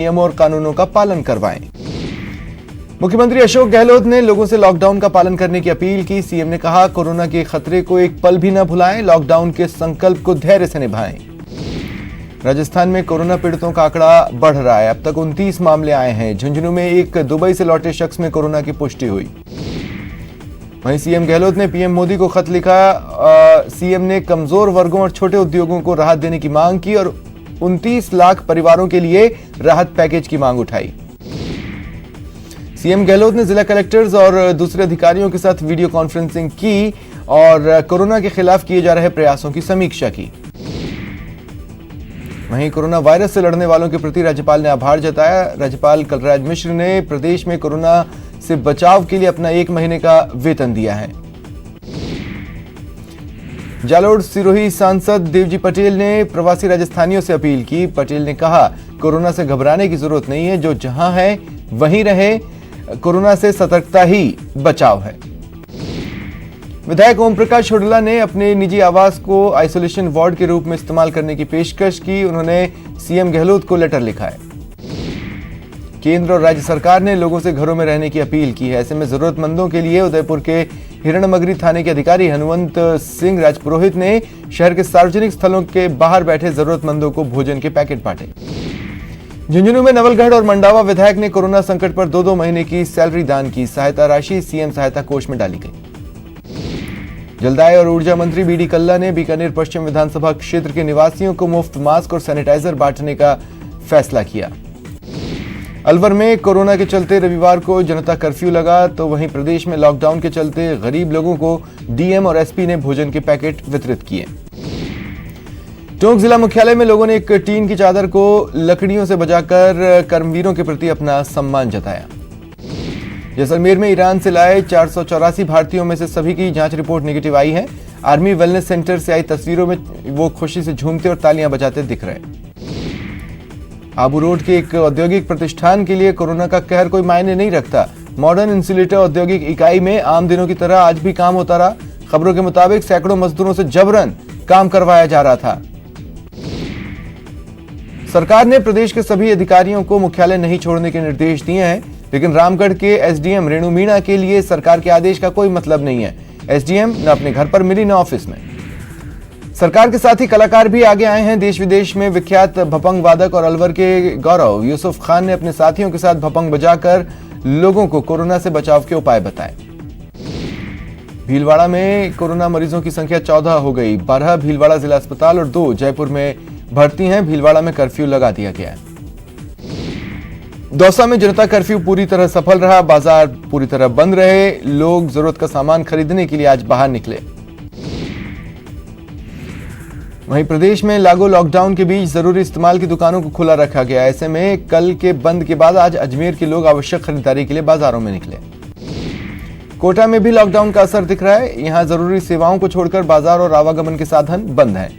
नियमों और कानूनों का पालन करवाएं। मुख्यमंत्री अशोक गहलोत ने लोगों से लॉकडाउन का पालन करने की अपील की। सीएम ने कहा, कोरोना के खतरे को एक पल भी न भुलाएं, लॉकडाउन के संकल्प को धैर्य से निभाएं। राजस्थान में कोरोना पीड़ितों का आंकड़ा बढ़ रहा है। अब तक 29 मामले आए हैं। झुंझुनू में एक दुबई से लौटे शख्स में कोरोना की पुष्टि हुई। वहीं सीएम गहलोत ने पीएम मोदी को खत लिखा। सीएम ने कमजोर वर्गों और छोटे उद्योगों को राहत देने की मांग की और 29 लाख परिवारों के लिए राहत पैकेज की मांग उठाई। सीएम गहलोत ने जिला कलेक्टर्स और दूसरे अधिकारियों के साथ वीडियो कॉन्फ्रेंसिंग की और कोरोना के खिलाफ किए जा रहे प्रयासों की समीक्षा की। वहीं कोरोना वायरस से लड़ने वालों के प्रति राज्यपाल ने आभार जताया। राज्यपाल कलराज मिश्र ने प्रदेश में कोरोना से बचाव के लिए अपना 1 महीने का वेतन दिया है। जालोर सिरोही सांसद देवजी पटेल ने प्रवासी राजस्थानियों से अपील की। पटेल ने कहा, कोरोना से घबराने की जरूरत नहीं है, जो जहां है वहीं रहे, कोरोना से सतर्कता ही बचाव है। विधायक ओम प्रकाश हुड्डा ने अपने निजी आवास को आइसोलेशन वार्ड के रूप में इस्तेमाल करने की पेशकश की। उन्होंने सीएम गहलोत को लेटर लिखा है। केंद्र और राज्य सरकार ने लोगों से घरों में रहने की अपील की है। ऐसे में जरूरतमंदों के लिए उदयपुर के हिरणमगरी थाने के अधिकारी हनुमंत सिंह राजपुरोहित ने शहर के सार्वजनिक स्थलों के बाहर बैठे जरूरतमंदों को भोजन के पैकेट बांटे। झुंझुनू में नवलगढ़ और मंडावा विधायक ने कोरोना संकट पर 2-2 महीने की सैलरी दान की। सहायता राशि सीएम सहायता कोष में डाली गई। जलदाय और ऊर्जा मंत्री बीडी कल्ला ने बीकानेर पश्चिम विधानसभा क्षेत्र के निवासियों को मुफ्त मास्क और सैनिटाइजर बांटने का फैसला किया। अलवर में कोरोना के चलते रविवार को जनता कर्फ्यू लगा, तो वहीं प्रदेश में लॉकडाउन के चलते गरीब लोगों को डीएम और एसपी ने भोजन के पैकेट वितरित किए। टोंक जिला मुख्यालय में लोगों ने एक टीन की चादर को लकड़ियों से बजाकर कर्मवीरों के प्रति अपना सम्मान जताया। जैसलमेर में ईरान से लाए 484 भारतीयों में से सभी की जांच रिपोर्ट नेगेटिव आई है। आर्मी वेलनेस सेंटर से आई तस्वीरों में वो खुशी से झूमते और तालियां बजाते दिख रहे। आबू रोड के एक औद्योगिक प्रतिष्ठान के लिए कोरोना का कहर कोई मायने नहीं रखता। मॉडर्न इंसुलेटर औद्योगिक इकाई में आम दिनों की तरह आज भी काम होता रहा। खबरों के मुताबिक सैकड़ों मजदूरों से जबरन काम करवाया जा रहा था। सरकार ने प्रदेश के सभी अधिकारियों को मुख्यालय नहीं छोड़ने के निर्देश दिए हैं, लेकिन रामगढ़ के एसडीएम रेणु मीणा के लिए सरकार के आदेश का कोई मतलब नहीं है। एसडीएम न अपने घर पर मिली न ऑफिस में। सरकार के साथ ही कलाकार भी आगे आए हैं। देश विदेश में विख्यात भपंग वादक और अलवर के गौरव यूसुफ खान ने अपने साथियों के साथ भपंग बजाकर लोगों को कोरोना से बचाव के उपाय बताए। भीलवाड़ा में कोरोना मरीजों की संख्या 14 हो गई। 12 भीलवाड़ा जिला अस्पताल और 2 जयपुर में भर्ती हैं। भीलवाड़ा में कर्फ्यू लगा दिया गया है। दौसा में जनता कर्फ्यू पूरी तरह सफल रहा। बाजार पूरी तरह बंद रहे। लोग जरूरत का सामान खरीदने के लिए आज बाहर निकले। वहीं प्रदेश में लागू लॉकडाउन के बीच जरूरी इस्तेमाल की दुकानों को खुला रखा गया। ऐसे में कल के बंद के बाद आज अजमेर के लोग आवश्यक खरीदारी के लिए बाजारों में निकले। कोटा में भी लॉकडाउन का असर दिख रहा है। यहां जरूरी सेवाओं को छोड़कर बाजार और आवागमन के साधन बंद हैं।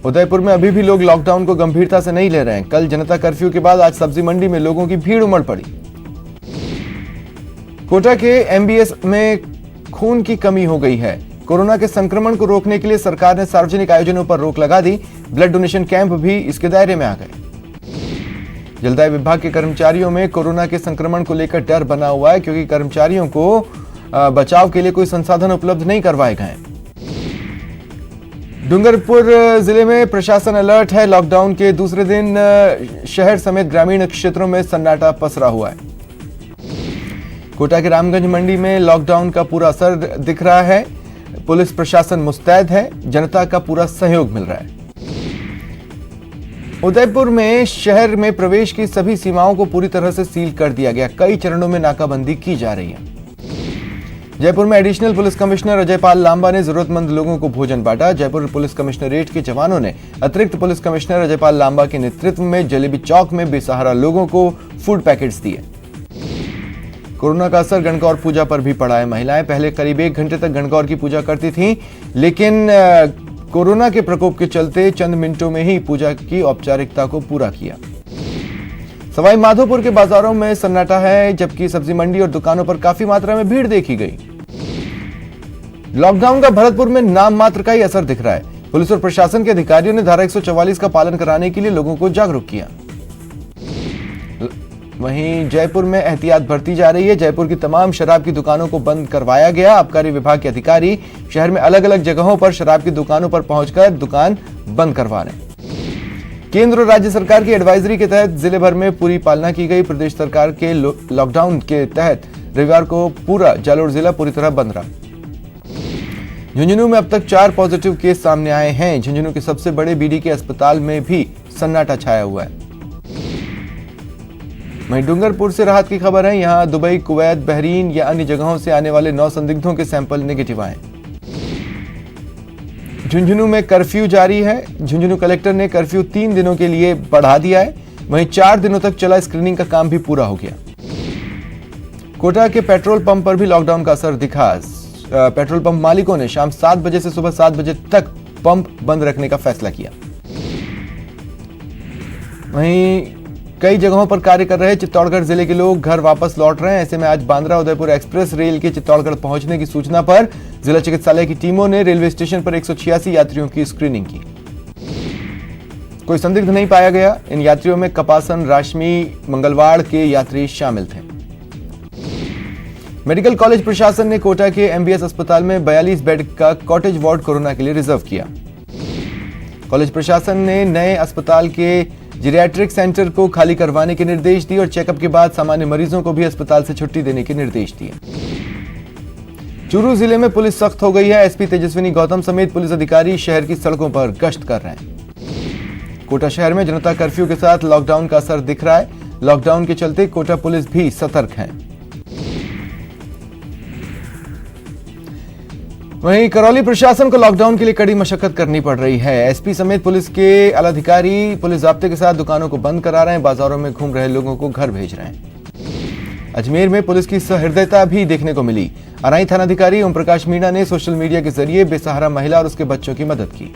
उदयपुर में अभी भी लोग लॉकडाउन को गंभीरता से नहीं ले रहे हैं। कल जनता कर्फ्यू के बाद आज सब्जी मंडी में लोगों की भीड़ उमड़ पड़ी। कोटा के एमबीएस में खून की कमी हो गई है। कोरोना के संक्रमण को रोकने के लिए सरकार ने सार्वजनिक आयोजनों पर रोक लगा दी। ब्लड डोनेशन कैंप भी इसके दायरे में आ गए। जलदाय विभाग के कर्मचारियों में कोरोना के संक्रमण को लेकर डर बना हुआ है, क्योंकि कर्मचारियों को बचाव के लिए कोई संसाधन उपलब्ध नहीं करवाए गए। डूंगरपुर जिले में प्रशासन अलर्ट है। लॉकडाउन के दूसरे दिन शहर समेत ग्रामीण क्षेत्रों में सन्नाटा पसरा हुआ है। कोटा के रामगंज मंडी में लॉकडाउन का पूरा असर दिख रहा है। पुलिस प्रशासन मुस्तैद है। जनता का पूरा सहयोग मिल रहा है। उदयपुर में शहर में प्रवेश की सभी सीमाओं को पूरी तरह से सील कर दिया गया। कई चरणों में नाकाबंदी की जा रही है। जयपुर में additional police commissioner Ajaypal Lamba ने जरूरतमंद लोगों को भोजन बांटा। जयपुर पुलिस कमिश्नरेट के जवानों ने अतिरिक्त पुलिस कमिश्नर अजयपाल लांबा के नेतृत्व में जलेबी चौक में बेसहारा लोगों को फूड पैकेट्स दिए। कोरोना का असर गणगौर पूजा पर भी पड़ा है। महिलाएं पहले करीब 1 घंटे तक गणगौर की पूजा करती थीं, लेकिन कोरोना के प्रकोप के चलते चंद मिनटों में ही पूजा की औपचारिकता को पूरा किया। सवाई माधोपुर के बाजारों में सन्नाटा है, जबकि सब्जी मंडी और दुकानों पर काफी मात्रा में भीड़ देखी गई। लॉकडाउन का भरतपुर में नाम मात्र का ही असर दिख रहा है। पुलिस और प्रशासन के अधिकारियों ने धारा 144 का पालन कराने के लिए लोगों को जागरूक किया। वहीं जयपुर में एहतियात बरती जा रही है। जयपुर की तमाम शराब की दुकानों को बंद करवाया गया। आबकारी विभाग के अधिकारी शहर में अलग अलग जगहों पर शराब की दुकानों पर पहुंचकर दुकान बंद करवा रहे हैं। केंद्र और राज्य सरकार की एडवाइजरी के तहत जिले भर में पूरी पालना की गई। प्रदेश सरकार के लॉकडाउन के तहत रविवार को पूरा जालोर जिला पूरी तरह बंद रहा। झुंझुनू में अब तक 4 पॉजिटिव केस सामने आए हैं। झुंझुनू के सबसे बड़े बीडी के अस्पताल में भी सन्नाटा छाया हुआ है। वहीं डूंगरपुर से राहत की खबर है। यहां दुबई, कुवैत, बहरीन या अन्य जगहों से आने वाले 9 संदिग्धों के सैंपल नेगेटिव आए। झुंझुनू में कर्फ्यू जारी है। झुंझुनू कलेक्टर ने कर्फ्यू 3 दिनों के लिए बढ़ा दिया है। वहीं 4 दिनों तक चला स्क्रीनिंग का काम भी पूरा हो गया। कोटा के पेट्रोल पंप पर भी लॉकडाउन का असर दिखा। पेट्रोल पंप मालिकों ने शाम 7 बजे से सुबह 7 बजे तक पंप बंद रखने का फैसला किया। वहीं कई जगहों पर कार्य कर रहे चित्तौड़गढ़ जिले के लोग घर वापस लौट रहे हैं। ऐसे में आज बांद्रा उदयपुर एक्सप्रेस रेल के चित्तौड़गढ़ पहुंचने की सूचना पर जिला चिकित्सालय की टीमों ने रेलवे स्टेशन पर 186 यात्रियों की स्क्रीनिंग की। कोई संदिग्ध नहीं पाया गया। इन यात्रियों में कपासन, राशमी, मंगलवाड़ के यात्री शामिल थे। मेडिकल कॉलेज प्रशासन ने कोटा के एमबीएस अस्पताल में 42 बेड का कॉटेज वार्ड कोरोना के लिए रिजर्व किया। कॉलेज प्रशासन ने नए अस्पताल के जीरियाट्रिक सेंटर को खाली करवाने के निर्देश दिए और चेकअप के बाद सामान्य मरीजों को भी अस्पताल से छुट्टी देने के निर्देश दिए। चूरू जिले में पुलिस सख्त हो गई है। एसपी तेजस्विनी गौतम समेत पुलिस अधिकारी शहर की सड़कों पर गश्त कर रहे हैं। कोटा शहर में जनता कर्फ्यू के साथ लॉकडाउन का असर दिख रहा है। लॉकडाउन के चलते कोटा पुलिस भी सतर्क है। वहीं करौली प्रशासन को लॉकडाउन के लिए कड़ी मशक्कत करनी पड़ रही है। एसपी समेत पुलिस के आलाधिकारी पुलिस जाब्ते के साथ दुकानों को बंद करा रहे हैं। बाजारों में घूम रहे लोगों को घर भेज रहे हैं। अजमेर में पुलिस की सहृदयता भी देखने को मिली। अराई थानाधिकारी ओम प्रकाश मीणा ने सोशल मीडिया के जरिए बेसहारा महिला और उसके बच्चों की मदद की।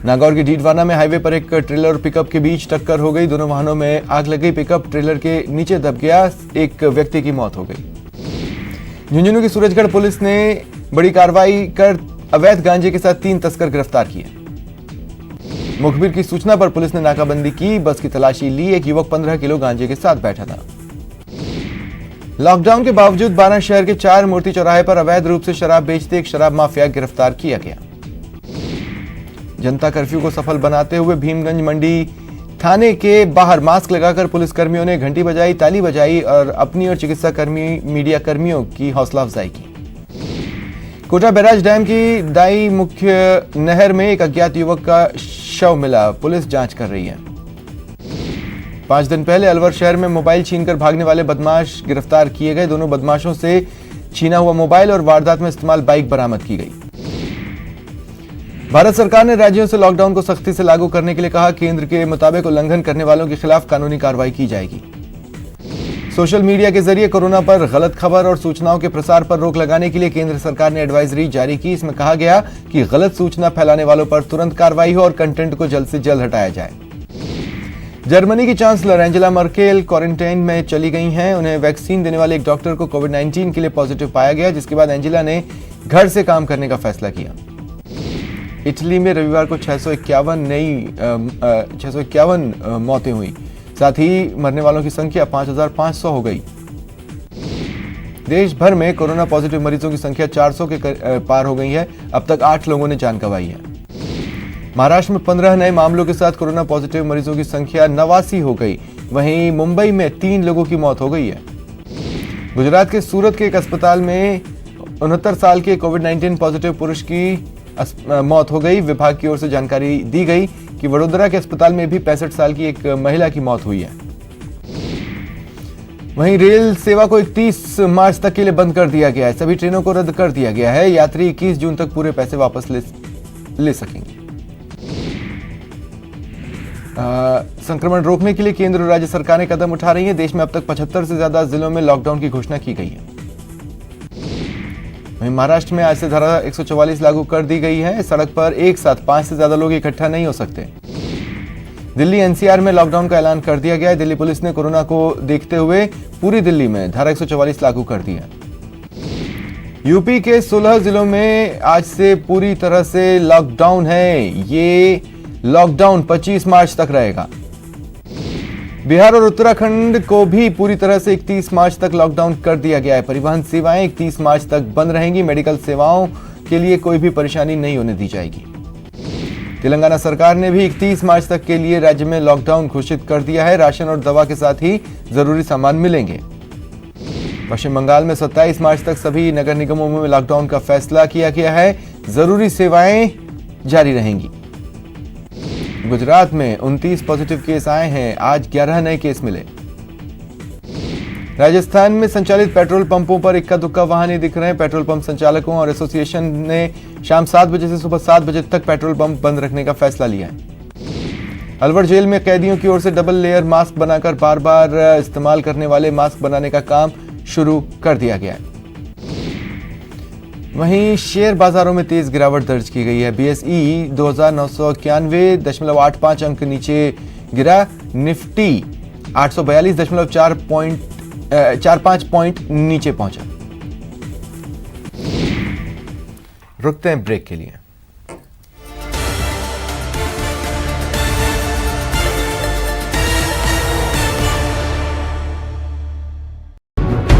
नागौर के डीडवाना में हाईवे पर एक ट्रेलर और पिकअप के बीच टक्कर हो गई। दोनों वाहनों में आग लग गई। पिकअप ट्रेलर के नीचे दब गया। एक व्यक्ति की मौत हो गई। झुंझुनू की सूरजगढ़ पुलिस ने बड़ी कार्रवाई कर अवैध गांजे के साथ 3 तस्कर गिरफ्तार किए। मुखबिर की सूचना पर पुलिस ने नाकाबंदी की। बस की तलाशी ली। एक युवक 15 किलो गांजे के साथ बैठा था। लॉकडाउन के बावजूद 12 शहर के 4 मूर्ति चौराहे पर अवैध रूप से शराब बेचते एक शराब माफिया गिरफ्तार किया गया। जनता कर्फ्यू को सफल बनाते हुए भीमगंज मंडी थाने के बाहर मास्क लगाकर पुलिस कर्मियों ने घंटी बजाई, ताली बजाई और अपनी और चिकित्सा कर्मी, मीडिया कर्मियों की हौसला अफजाई की। कोटा बैराज डैम की दाई मुख्य नहर में एक अज्ञात युवक का शव मिला। पुलिस जांच कर रही है। 5 दिन पहले अलवर शहर में मोबाइल छीनकर भागने वाले बदमाश गिरफ्तार किए गए। दोनों बदमाशों से छीना हुआ मोबाइल और वारदात में इस्तेमाल बाइक बरामद की गई। भारत सरकार ने राज्यों से लॉकडाउन को सख्ती से लागू करने के लिए कहा। केंद्र के मुताबिक उल्लंघन करने वालों के खिलाफ कानूनी कार्रवाई की जाएगी। सोशल मीडिया के जरिए कोरोना पर गलत खबर और सूचनाओं के प्रसार पर रोक लगाने के लिए केंद्र सरकार ने एडवाइजरी जारी की। इसमें कहा गया कि गलत सूचना फैलाने वालों पर तुरंत कार्रवाई हो और कंटेंट को जल्द से जल्द हटाया जाए। जर्मनी की चांसलर एंजेला मर्केल क्वारंटाइन में चली गई हैं। उन्हें वैक्सीन देने वाले एक डॉक्टर को कोविड-19 के लिए पॉजिटिव पाया गया, जिसके बाद एंजेला ने घर से काम करने का फैसला किया। इटली में रविवार को 651 मौतें हुई। साथ ही मरने वालों की संख्या 5500 हो गई। देश भर में कोरोना पॉजिटिव मरीजों की संख्या 400 के पार हो गई है। अब तक 8 लोगों ने जान गंवाई है। महाराष्ट्र में 15 नए मामलों के साथ कोरोना पॉजिटिव मरीजों की संख्या 89 हो गई। वहीं मुंबई में 3 लोगों की मौत हो गई है। गुजरात के सूरत के एक अस्पताल में 69 साल के कोविड-19 पॉजिटिव पुरुष की मौत हो गई। विभाग की ओर से जानकारी दी गई कि वडोदरा के अस्पताल में भी 65 साल की एक महिला की मौत हुई है। वहीं रेल सेवा को 31 मार्च तक के लिए बंद कर दिया गया है। सभी ट्रेनों को रद्द कर दिया गया है। यात्री 21 जून तक पूरे पैसे वापस ले सकेंगे। संक्रमण रोकने के लिए केंद्र और राज्य सरकारें कदम उठा रही हैं। देश में अब तक 75 से ज्यादा जिलों में लॉकडाउन की घोषणा की गई है। वहीं महाराष्ट्र में आज से धारा 144 लागू कर दी गई है। सड़क पर एक साथ 5 से ज्यादा लोग इकट्ठा नहीं हो सकते। दिल्ली एनसीआर में लॉकडाउन का ऐलान कर दिया गया है। दिल्ली पुलिस ने कोरोना को देखते हुए पूरी दिल्ली में धारा 144 लागू कर दी है। यूपी के 16 जिलों में आज से पूरी तरह से लॉकडाउन है। ये लॉकडाउन 25 मार्च तक रहेगा। बिहार और उत्तराखंड को भी पूरी तरह से 31 मार्च तक लॉकडाउन कर दिया गया है। परिवहन सेवाएं 31 मार्च तक बंद रहेंगी। मेडिकल सेवाओं के लिए कोई भी परेशानी नहीं होने दी जाएगी। तेलंगाना सरकार ने भी 31 मार्च तक के लिए राज्य में लॉकडाउन घोषित कर दिया है। राशन और दवा के साथ ही जरूरी सामान मिलेंगे। पश्चिम बंगाल में 27 मार्च तक सभी नगर निगमों में लॉकडाउन का फैसला किया गया है। जरूरी सेवाएं जारी रहेंगी। गुजरात में 29 पॉजिटिव केस आए हैं। आज 11 नए केस मिले। राजस्थान में संचालित पेट्रोल पंपों पर इक्का दुक्का वाहन ही दिख रहे हैं। पेट्रोल पंप संचालकों और एसोसिएशन ने शाम 7 बजे से सुबह 7 बजे तक पेट्रोल पंप बंद रखने का फैसला लिया है। अलवर जेल में कैदियों की ओर से डबल लेयर मास्क बनाकर बार बार इस्तेमाल करने वाले मास्क बनाने का काम शुरू कर दिया गया है। वहीं शेयर बाजारों में तेज गिरावट दर्ज की गई है। बीएसई 2991.85 अंक नीचे गिरा। निफ्टी 842.45 पॉइंट नीचे पहुंचा। रुकते हैं ब्रेक के लिए।